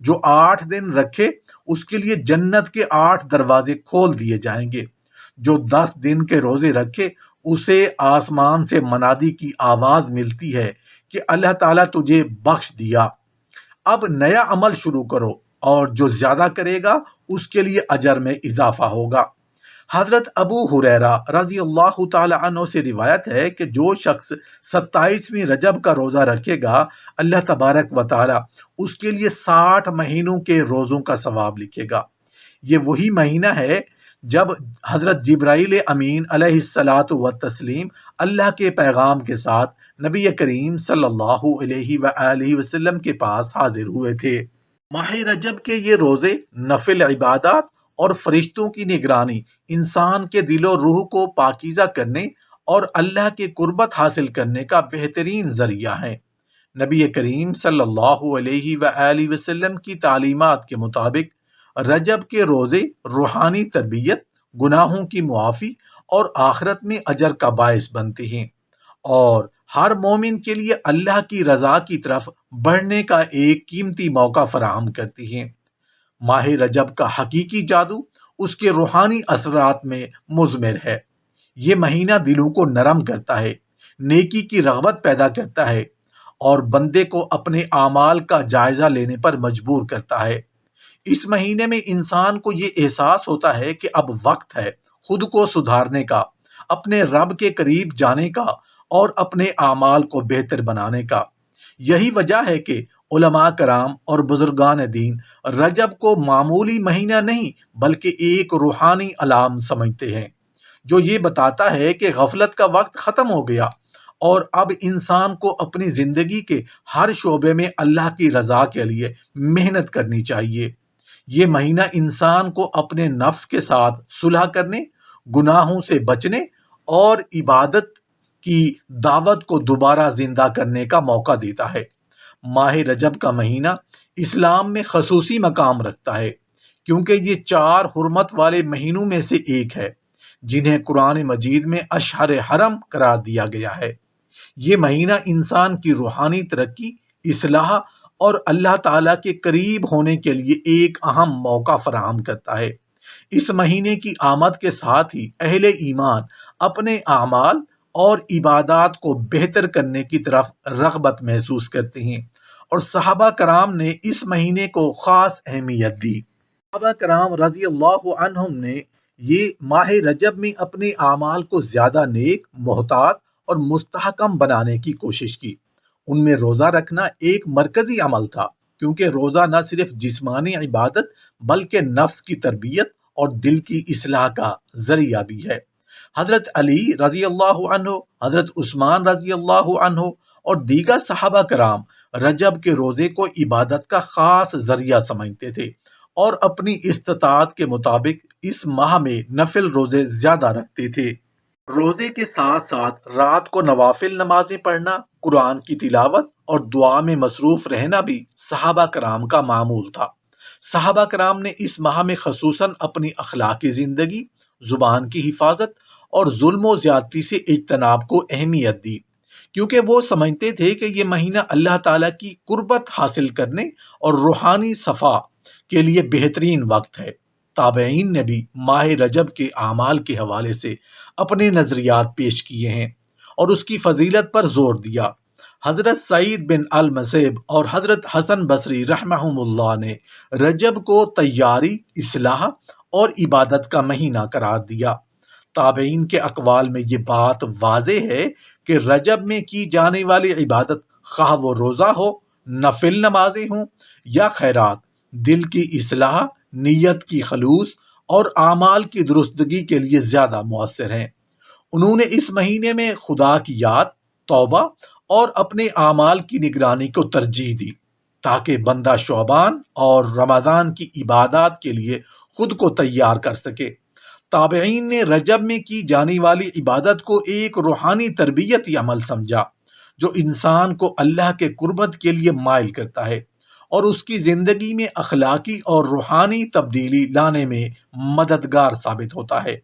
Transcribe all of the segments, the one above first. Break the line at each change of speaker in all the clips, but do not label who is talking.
جو 8 دن رکھے اس کے لیے جنت کے 8 دروازے کھول دیے جائیں گے۔ جو 10 دن کے روزے رکھے اسے آسمان سے منادی کی آواز ملتی ہے کہ اللہ تعالیٰ تجھے بخش دیا، اب نیا عمل شروع کرو، اور جو زیادہ کرے گا اس کے لیے اجر میں اضافہ ہوگا۔ حضرت ابو ہریرہ رضی اللہ تعالی عنہ سے روایت ہے کہ جو شخص 27ویں رجب کا روزہ رکھے گا، اللہ تبارک و تعالی اس کے لیے 60 مہینوں کے روزوں کا ثواب لکھے گا۔ یہ وہی مہینہ ہے جب حضرت جبرائیل امین علیہ الصلاۃ والتسلیم اللہ کے پیغام کے ساتھ نبی کریم صلی اللہ علیہ وآلہ وسلم کے پاس حاضر ہوئے تھے۔ ماہ رجب کے یہ روزے نفل عبادات اور فرشتوں کی نگرانی، انسان کے دل و روح کو پاکیزہ کرنے اور اللہ کے قربت حاصل کرنے کا بہترین ذریعہ ہیں۔ نبی کریم صلی اللہ علیہ وآلہ وسلم کی تعلیمات کے مطابق رجب کے روزے روحانی تربیت، گناہوں کی معافی اور آخرت میں اجر کا باعث بنتے ہیں، اور ہر مومن کے لیے اللہ کی رضا کی طرف بڑھنے کا ایک قیمتی موقع فراہم کرتی ہیں۔ ماہ رجب کا حقیقی جادو اس کے روحانی اثرات میں مضمر ہے۔ یہ مہینہ دلوں کو نرم کرتا ہے، نیکی کی رغبت پیدا کرتا ہے اور بندے کو اپنے اعمال کا جائزہ لینے پر مجبور کرتا ہے۔ اس مہینے میں انسان کو یہ احساس ہوتا ہے کہ اب وقت ہے خود کو سدھارنے کا، اپنے رب کے قریب جانے کا اور اپنے اعمال کو بہتر بنانے کا۔ یہی وجہ ہے کہ علماء کرام اور بزرگان دین رجب کو معمولی مہینہ نہیں بلکہ ایک روحانی علام سمجھتے ہیں، جو یہ بتاتا ہے کہ غفلت کا وقت ختم ہو گیا اور اب انسان کو اپنی زندگی کے ہر شعبے میں اللہ کی رضا کے لیے محنت کرنی چاہیے۔ یہ مہینہ انسان کو اپنے نفس کے ساتھ صلح کرنے، گناہوں سے بچنے اور عبادت کی دعوت کو دوبارہ زندہ کرنے کا موقع دیتا ہے۔ ماہ رجب کا مہینہ اسلام میں خصوصی مقام رکھتا ہے کیونکہ یہ 4 حرمت والے مہینوں میں سے ایک ہے جنہیں قرآن مجید میں اشہر حرم قرار دیا گیا ہے۔ یہ مہینہ انسان کی روحانی ترقی، اصلاح اور اللہ تعالیٰ کے قریب ہونے کے لیے ایک اہم موقع فراہم کرتا ہے۔ اس مہینے کی آمد کے ساتھ ہی اہل ایمان اپنے اعمال اور عبادات کو بہتر کرنے کی طرف رغبت محسوس کرتے ہیں، اور صحابہ کرام نے اس مہینے کو خاص اہمیت دی۔ صحابہ کرام رضی اللہ عنہم نے یہ ماہ رجب میں اپنے اعمال کو زیادہ نیک، محتاط اور مستحکم بنانے کی کوشش کی۔ ان میں روزہ رکھنا ایک مرکزی عمل تھا، کیونکہ روزہ نہ صرف جسمانی عبادت بلکہ نفس کی تربیت اور دل کی اصلاح کا ذریعہ بھی ہے۔ حضرت علی رضی اللہ عنہ، حضرت عثمان رضی اللہ عنہ اور دیگر صحابہ کرام رجب کے روزے کو عبادت کا خاص ذریعہ سمجھتے تھے اور اپنی استطاعت کے مطابق اس ماہ میں نفل روزے زیادہ رکھتے تھے۔ روزے کے ساتھ ساتھ رات کو نوافل نمازیں پڑھنا، قرآن کی تلاوت اور دعا میں مصروف رہنا بھی صحابہ کرام کا معمول تھا۔ صحابہ کرام نے اس ماہ میں خصوصاً اپنی اخلاقی زندگی، زبان کی حفاظت اور ظلم و زیادتی سے اجتناب کو اہمیت دی، کیونکہ وہ سمجھتے تھے کہ یہ مہینہ اللہ تعالیٰ کی قربت حاصل کرنے اور روحانی صفا کے لیے بہترین وقت ہے۔ تابعین نے بھی ماہ رجب کے اعمال کے حوالے سے اپنے نظریات پیش کیے ہیں اور اس کی فضیلت پر زور دیا۔ حضرت سعید بن المسیب اور حضرت حسن بصری رحمہم اللہ نے رجب کو تیاری، اصلاح اور عبادت کا مہینہ قرار دیا۔ تابعین کے اقوال میں یہ بات واضح ہے کہ رجب میں کی جانے والی عبادت، خواہ وہ روزہ ہو، نفل نمازیں ہوں یا خیرات، دل کی اصلاح، نیت کی خلوص اور اعمال کی درستگی کے لیے زیادہ مؤثر ہیں۔ انہوں نے اس مہینے میں خدا کی یاد، توبہ اور اپنے اعمال کی نگرانی کو ترجیح دی تاکہ بندہ شعبان اور رمضان کی عبادات کے لیے خود کو تیار کر سکے۔ تابعین نے رجب میں کی جانے والی عبادت کو ایک روحانی تربیتی عمل سمجھا جو انسان کو اللہ کے قربت کے لیے مائل کرتا ہے اور اس کی زندگی میں اخلاقی اور روحانی تبدیلی لانے میں مددگار ثابت ہوتا ہے۔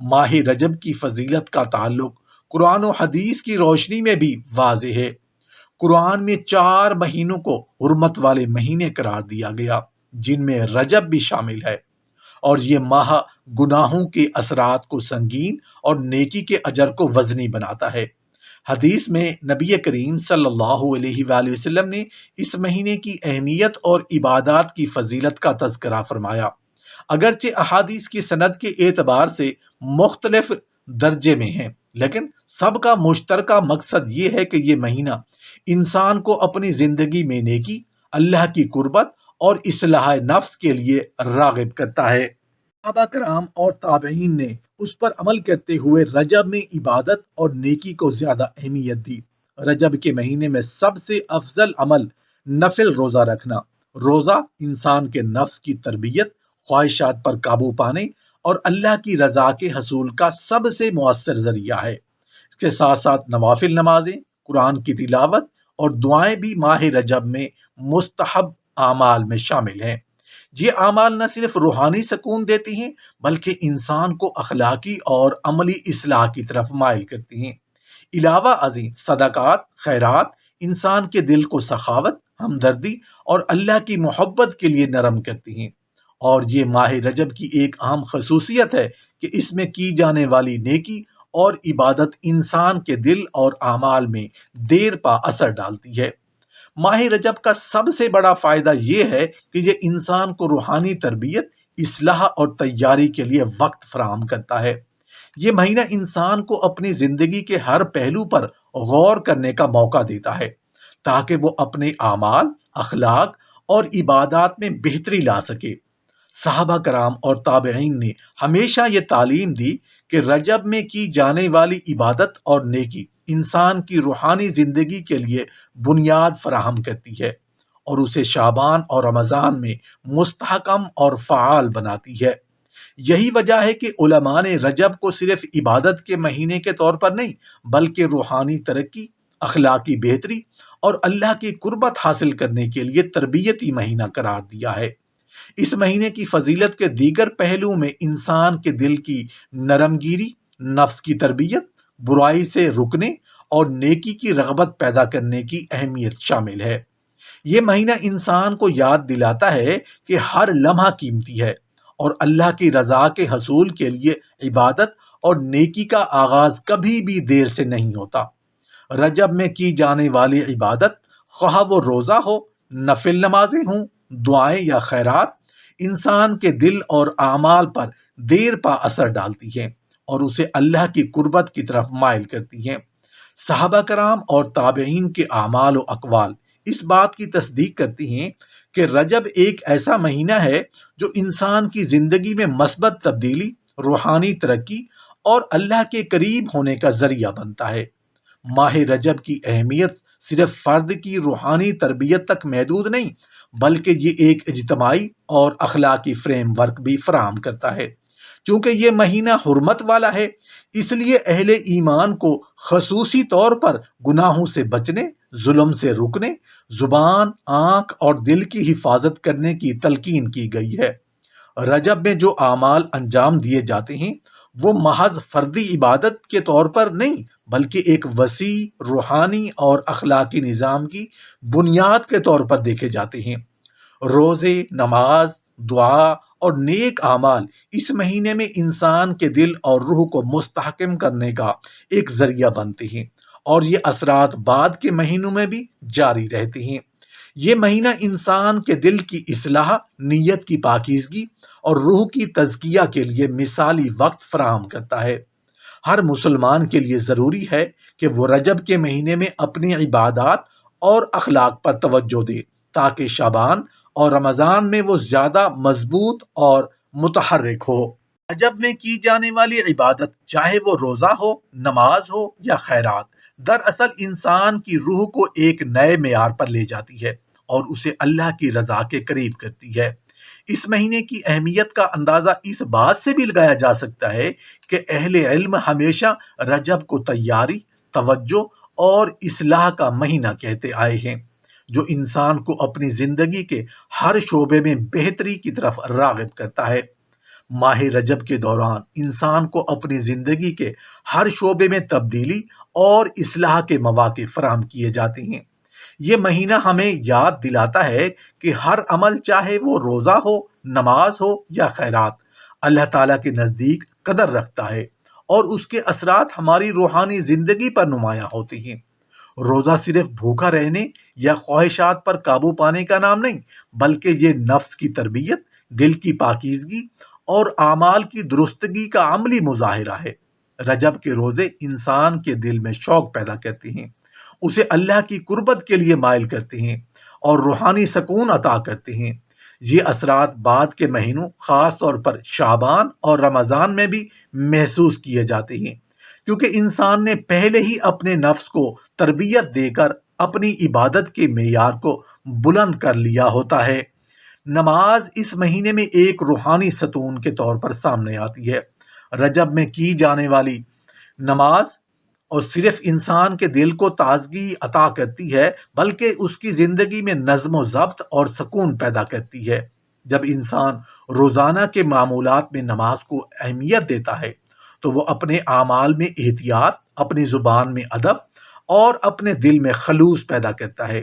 ماہ رجب کی فضیلت کا تعلق قرآن و حدیث کی روشنی میں بھی واضح ہے۔ قرآن میں 4 مہینوں کو حرمت والے مہینے قرار دیا گیا، جن میں رجب بھی شامل ہے، اور یہ ماہ گناہوں کے اثرات کو سنگین اور نیکی کے اجر کو وزنی بناتا ہے۔ حدیث میں نبی کریم صلی اللہ علیہ وآلہ وسلم نے اس مہینے کی اہمیت اور عبادات کی فضیلت کا تذکرہ فرمایا۔ اگرچہ احادیث کی سند کے اعتبار سے مختلف درجے میں ہیں، لیکن سب کا مشترکہ مقصد یہ ہے کہ یہ مہینہ انسان کو اپنی زندگی میں نیکی، اللہ کی قربت اور اصلاح نفس کے لیے راغب کرتا ہے۔ صحابہ کرام اور تابعین نے اس پر عمل کرتے ہوئے رجب میں عبادت اور نیکی کو زیادہ اہمیت دی۔ رجب کے مہینے میں سب سے افضل عمل نفل روزہ رکھنا۔ روزہ انسان کے نفس کی تربیت، خواہشات پر قابو پانے اور اللہ کی رضا کے حصول کا سب سے مؤثر ذریعہ ہے۔ اس کے ساتھ ساتھ نوافل نمازیں، قرآن کی تلاوت اور دعائیں بھی ماہ رجب میں مستحب اعمال میں شامل ہیں۔ یہ اعمال نہ صرف روحانی سکون دیتے ہیں بلکہ انسان کو اخلاقی اور عملی اصلاح کی طرف مائل کرتے ہیں۔ علاوہ ازیں صدقات، خیرات انسان کے دل کو سخاوت، ہمدردی اور اللہ کی محبت کے لیے نرم کرتی ہیں۔ اور یہ ماہ رجب کی ایک اہم خصوصیت ہے کہ اس میں کی جانے والی نیکی اور عبادت انسان کے دل اور اعمال میں دیر پا اثر ڈالتی ہے۔ ماہ رجب کا سب سے بڑا فائدہ یہ ہے کہ یہ انسان کو روحانی تربیت، اصلاح اور تیاری کے لیے وقت فراہم کرتا ہے۔ یہ مہینہ انسان کو اپنی زندگی کے ہر پہلو پر غور کرنے کا موقع دیتا ہے تاکہ وہ اپنے اعمال، اخلاق اور عبادات میں بہتری لا سکے۔ صحابہ کرام اور تابعین نے ہمیشہ یہ تعلیم دی کہ رجب میں کی جانے والی عبادت اور نیکی انسان کی روحانی زندگی کے لیے بنیاد فراہم کرتی ہے اور اسے شعبان اور رمضان میں مستحکم اور فعال بناتی ہے۔ یہی وجہ ہے کہ علماء نے رجب کو صرف عبادت کے مہینے کے طور پر نہیں بلکہ روحانی ترقی، اخلاقی بہتری اور اللہ کی قربت حاصل کرنے کے لیے تربیتی مہینہ قرار دیا ہے۔ اس مہینے کی فضیلت کے دیگر پہلو میں انسان کے دل کی نرم گیری، نفس کی تربیت، برائی سے رکنے اور نیکی کی رغبت پیدا کرنے کی اہمیت شامل ہے۔ یہ مہینہ انسان کو یاد دلاتا ہے کہ ہر لمحہ قیمتی ہے اور اللہ کی رضا کے حصول کے لیے عبادت اور نیکی کا آغاز کبھی بھی دیر سے نہیں ہوتا۔ رجب میں کی جانے والی عبادت، خواہ وہ روزہ ہو، نفل نمازیں ہوں، دعائیں یا خیرات، انسان کے دل اور اعمال پر دیر پا اثر ڈالتی ہیں اور اسے اللہ کی قربت کی طرف مائل کرتی ہیں۔ صحابہ کرام اور تابعین کے اعمال و اقوال اس بات کی تصدیق کرتی ہیں کہ رجب ایک ایسا مہینہ ہے جو انسان کی زندگی میں مثبت تبدیلی، روحانی ترقی اور اللہ کے قریب ہونے کا ذریعہ بنتا ہے۔ ماہ رجب کی اہمیت صرف فرد کی روحانی تربیت تک محدود نہیں بلکہ یہ ایک اجتماعی اور اخلاقی فریم ورک بھی فراہم کرتا ہے۔ چونکہ یہ مہینہ حرمت والا ہے، اس لیے اہل ایمان کو خصوصی طور پر گناہوں سے بچنے، ظلم سے رکنے، زبان، آنکھ اور دل کی حفاظت کرنے کی تلقین کی گئی ہے۔ رجب میں جو اعمال انجام دیے جاتے ہیں وہ محض فردی عبادت کے طور پر نہیں بلکہ ایک وسیع روحانی اور اخلاقی نظام کی بنیاد کے طور پر دیکھے جاتے ہیں۔ روزے، نماز، دعا اور نیک اعمال اس مہینے میں انسان کے دل اور روح کو مستحکم کرنے کا ایک ذریعہ بنتے ہیں اور یہ اثرات بعد کے مہینوں میں بھی جاری رہتے ہیں۔ یہ مہینہ انسان کے دل کی اصلاح، نیت کی پاکیزگی اور روح کی تزکیہ کے لیے مثالی وقت فراہم کرتا ہے۔ ہر مسلمان کے لیے ضروری ہے کہ وہ رجب کے مہینے میں اپنی عبادات اور اخلاق پر توجہ دے تاکہ شعبان اور رمضان میں وہ زیادہ مضبوط اور متحرک ہو۔ رجب میں کی جانے والی عبادت، چاہے وہ روزہ ہو، نماز ہو یا خیرات، دراصل انسان کی روح کو ایک نئے معیار پر لے جاتی ہے اور اسے اللہ کی رضا کے قریب کرتی ہے۔ اس مہینے کی اہمیت کا اندازہ اس بات سے بھی لگایا جا سکتا ہے کہ اہل علم ہمیشہ رجب کو تیاری، توجہ اور اصلاح کا مہینہ کہتے آئے ہیں، جو انسان کو اپنی زندگی کے ہر شعبے میں بہتری کی طرف راغب کرتا ہے۔ ماہ رجب کے دوران انسان کو اپنی زندگی کے ہر شعبے میں تبدیلی اور اصلاح کے مواقع فراہم کیے جاتے ہیں۔ یہ مہینہ ہمیں یاد دلاتا ہے کہ ہر عمل، چاہے وہ روزہ ہو، نماز ہو یا خیرات، اللہ تعالیٰ کے نزدیک قدر رکھتا ہے، اور اس کے اثرات ہماری روحانی زندگی پر نمایاں ہوتے ہیں۔ روزہ صرف بھوکا رہنے یا خواہشات پر قابو پانے کا نام نہیں، بلکہ یہ نفس کی تربیت، دل کی پاکیزگی اور اعمال کی درستگی کا عملی مظاہرہ ہے۔ رجب کے روزے انسان کے دل میں شوق پیدا کرتے ہیں، اسے اللہ کی قربت کے لیے مائل کرتے ہیں اور روحانی سکون عطا کرتے ہیں۔ یہ اثرات بعد کے مہینوں، خاص طور پر شعبان اور رمضان میں بھی محسوس کیے جاتے ہیں، کیونکہ انسان نے پہلے ہی اپنے نفس کو تربیت دے کر اپنی عبادت کے معیار کو بلند کر لیا ہوتا ہے۔ نماز اس مہینے میں ایک روحانی ستون کے طور پر سامنے آتی ہے۔ رجب میں کی جانے والی نماز اور صرف انسان کے دل کو تازگی عطا کرتی ہے، بلکہ اس کی زندگی میں نظم و ضبط اور سکون پیدا کرتی ہے۔ جب انسان روزانہ کے معمولات میں نماز کو اہمیت دیتا ہے تو وہ اپنے اعمال میں احتیاط، اپنی زبان میں ادب اور اپنے دل میں خلوص پیدا کرتا ہے۔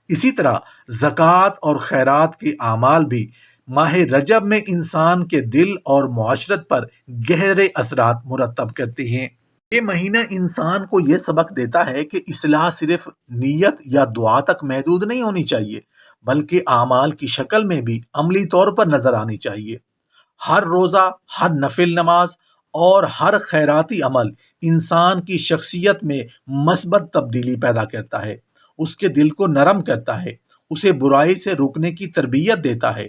اسی طرح زکوٰۃ اور خیرات کے اعمال بھی ماہ رجب میں انسان کے دل اور معاشرت پر گہرے اثرات مرتب کرتے ہیں۔ یہ مہینہ انسان کو یہ سبق دیتا ہے کہ اصلاح صرف نیت یا دعا تک محدود نہیں ہونی چاہیے، بلکہ اعمال کی شکل میں بھی عملی طور پر نظر آنی چاہیے۔ ہر روزہ، ہر نفل نماز اور ہر خیراتی عمل انسان کی شخصیت میں مثبت تبدیلی پیدا کرتا ہے، اس کے دل کو نرم کرتا ہے، اسے برائی سے روکنے کی تربیت دیتا ہے۔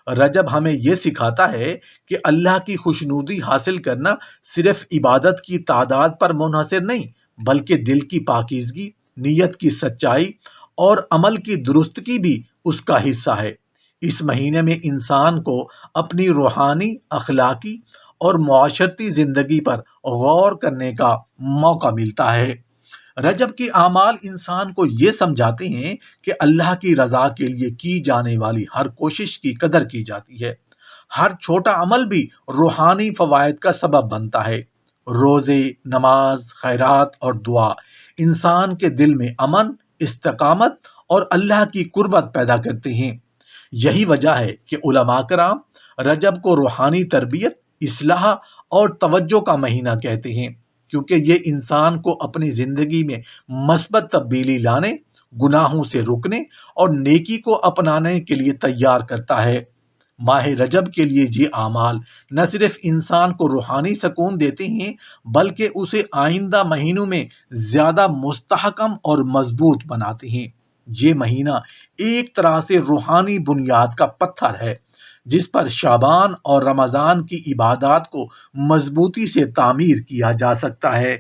رجب ہمیں یہ سکھاتا ہے کہ اللہ کی خوشنودی حاصل کرنا صرف عبادت کی تعداد پر منحصر نہیں، بلکہ دل کی پاکیزگی، نیت کی سچائی اور عمل کی درستگی بھی اس کا حصہ ہے۔ اس مہینے میں انسان کو اپنی روحانی، اخلاقی اور معاشرتی زندگی پر غور کرنے کا موقع ملتا ہے۔ رجب کے اعمال انسان کو یہ سمجھاتے ہیں کہ اللہ کی رضا کے لیے کی جانے والی ہر کوشش کی قدر کی جاتی ہے۔ ہر چھوٹا عمل بھی روحانی فوائد کا سبب بنتا ہے۔ روزے، نماز، خیرات اور دعا انسان کے دل میں امن، استقامت اور اللہ کی قربت پیدا کرتے ہیں۔ یہی وجہ ہے کہ علماء کرام رجب کو روحانی تربیت، اصلاح اور توجہ کا مہینہ کہتے ہیں، کیونکہ یہ انسان کو اپنی زندگی میں مثبت تبدیلی لانے، گناہوں سے رکنے اور نیکی کو اپنانے کے لیے تیار کرتا ہے۔ ماہ رجب کے لیے یہ اعمال نہ صرف انسان کو روحانی سکون دیتے ہیں، بلکہ اسے آئندہ مہینوں میں زیادہ مستحکم اور مضبوط بناتے ہیں۔ یہ مہینہ ایک طرح سے روحانی بنیاد کا پتھر ہے، جس پر شعبان اور رمضان کی عبادات کو مضبوطی سے تعمیر کیا جا سکتا ہے۔